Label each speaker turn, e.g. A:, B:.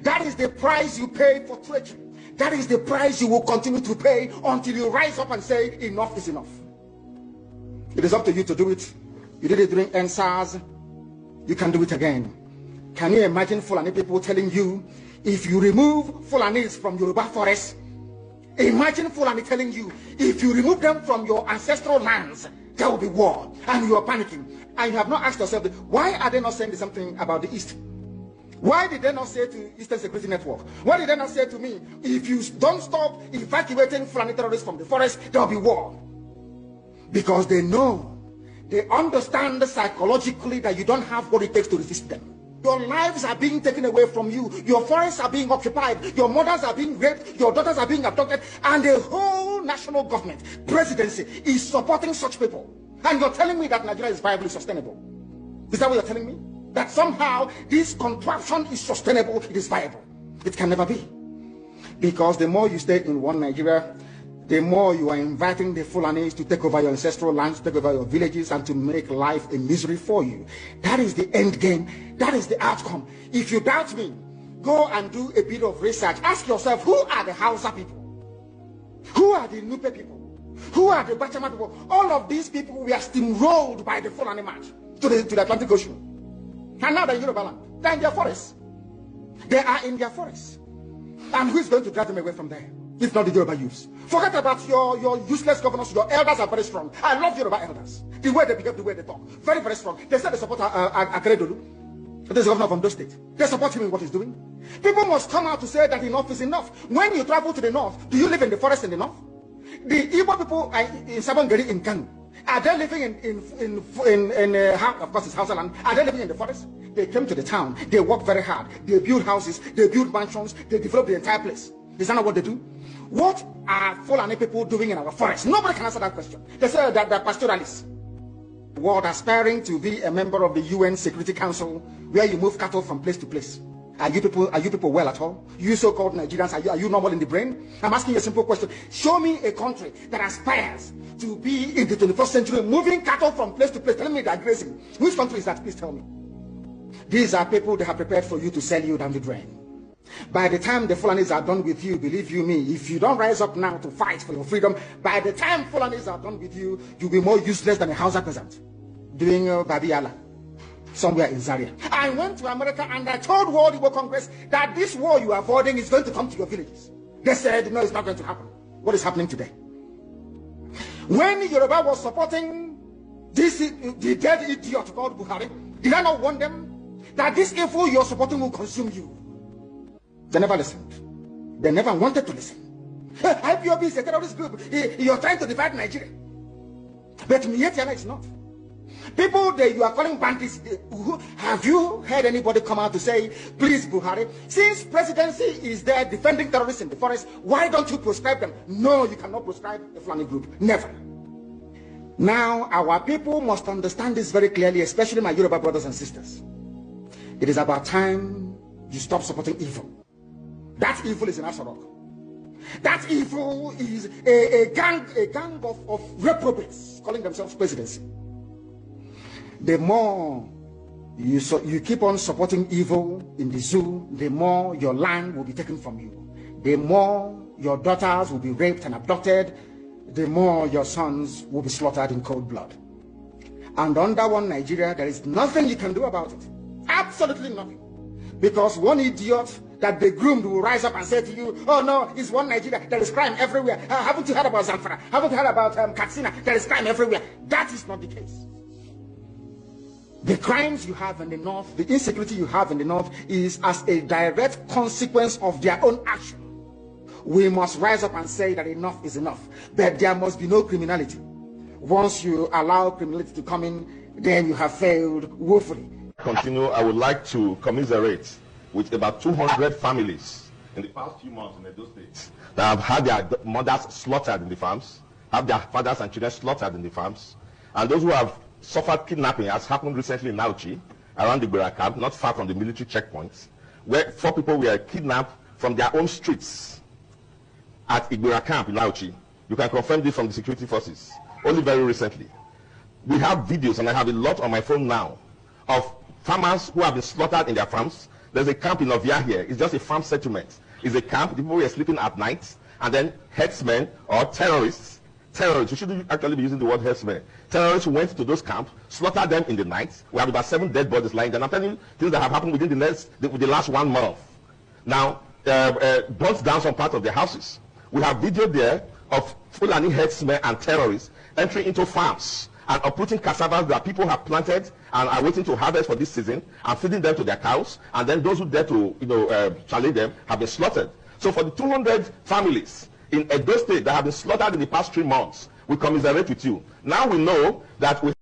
A: That is the price you pay for treachery. That is the price you will continue to pay until you rise up and say, enough is enough. It is up to you to do it. You did it during NSAS. You can do it again. Can you imagine Fulani people telling you, if you remove Fulanis from Yoruba forest, imagine Fulani telling you, if you remove them from your ancestral lands, there will be war, and you are panicking. And you have not asked yourself, why are they not saying something about the East? Why did they not say to Eastern Security Network? Why did they not say to me, if you don't stop evacuating Fulani terrorists from the forest, there will be war? Because they know, they understand psychologically that you don't have what it takes to resist them. Your lives are being taken away from you. Your forests are being occupied. Your mothers are being raped. Your daughters are being abducted. And the whole national government, presidency, is supporting such people. And you're telling me that Nigeria is viably sustainable. Is that what you're telling me? That somehow this contraption is sustainable, it is viable. It can never be. Because the more you stay in one Nigeria, the more you are inviting the Fulanis to take over your ancestral lands, take over your villages, and to make life a misery for you. That is the end game. That is the outcome. If you doubt me, go and do a bit of research. Ask yourself, who are the Hausa people? Who are the Nupe people? Who are the Bachama people? All of these people were steamrolled by the Fulani march to the Atlantic Ocean. And now they're in Yoruba land. They're in their forests. They are in their forests. And who is going to drive them away from there? If not the Yoruba youths. Forget about your useless governors. Your elders are very strong. I love Yoruba elders. The way they behave, the way they talk. Very, very strong. They said they support Akeredolu. There's a governor from those states. They support him in what he's doing. People must come out to say that enough is enough. When you travel to the north, do you live in the forest in the north? The Igbo people in Sabongeri in Kanu, are they living of course it's Hausa land, are they living in the forest? They came to the town, they work very hard, they build houses, they build mansions, they develop the entire place. Is that not what they do? What are Fulani people doing in our forest? Nobody can answer that question. They say that they're pastoralists. World aspiring to be a member of the UN Security Council, where you move cattle from place to place. Are you people well at all? You so-called Nigerians, are you normal in the brain? I'm asking you a simple question. Show me a country that aspires to be in the 21st century, moving cattle from place to place. Tell me they're grazing. Which country is that? Please tell me. These are people that have prepared for you to sell you down the drain. By the time the Fulanis are done with you, believe you me, if you don't rise up now to fight for your freedom, by the time Fulanis are done with you, you'll be more useless than a Hausa peasant doing Babiala somewhere in Zaria. I went to America and I told World Igbo Congress that this war you are avoiding is going to come to your villages. They said, no, it's not going to happen. What is happening today? When Yoruba was supporting the dead idiot called Buhari, did I not warn them that this evil you're supporting will consume you? They never listened. They never wanted to listen. IPOB is a terrorist group. You're trying to divide Nigeria. But Mietiana is not. People that you are calling bandits, have you heard anybody come out to say, please Buhari, since presidency is there defending terrorists in the forest, why don't you proscribe them? No, you cannot proscribe a Fulani group. Never. Now, our people must understand this very clearly, especially my Yoruba brothers and sisters. It is about time you stop supporting evil. That evil is in Asarok. That evil is a gang of reprobates calling themselves presidency. The more you keep on supporting evil in the zoo, the more your land will be taken from you. The more your daughters will be raped and abducted, the more your sons will be slaughtered in cold blood. And under one Nigeria, there is nothing you can do about it. Absolutely nothing. Because one idiot that they groomed will rise up and say to you, oh no, it's one Nigeria, there is crime everywhere. Haven't you heard about Zamfara? Haven't you heard about Katsina? There is crime everywhere. That is not the case. The crimes you have in the north, the insecurity you have in the north is as a direct consequence of their own action. We must rise up and say that enough is enough. But there must be no criminality. Once you allow criminality to come in, then you have failed woefully.
B: Continue, I would like to commiserate with about 200 families in the past few months in Edo State that have had their mothers slaughtered in the farms, have their fathers and children slaughtered in the farms, and those who have suffered kidnapping, as happened recently in Nauchi, around the Igbira camp, not far from the military checkpoints, where 4 people were kidnapped from their own streets at Igbira camp in Nauchi. You can confirm this from the security forces, only very recently. We have videos, and I have a lot on my phone now, of farmers who have been slaughtered in their farms, There's a camp in Ovia here. It's just a farm settlement. It's a camp. The people were sleeping at night, and then headsmen or terrorists, we shouldn't actually be using the word herdsmen. Terrorists went to those camps, slaughtered them in the night. We have about 7 dead bodies lying there. I'm telling you things that have happened within the last 1 month. Now, burnt down some parts of their houses. We have video there of Fulani herdsmen and terrorists entering into farms and uprooting cassava that people have planted and are waiting to harvest for this season and feeding them to their cows. And then those who dare to challenge them have been slaughtered. So for the 200 families in Edo State that have been slaughtered in the past 3 months, we commiserate with you. Now we know that we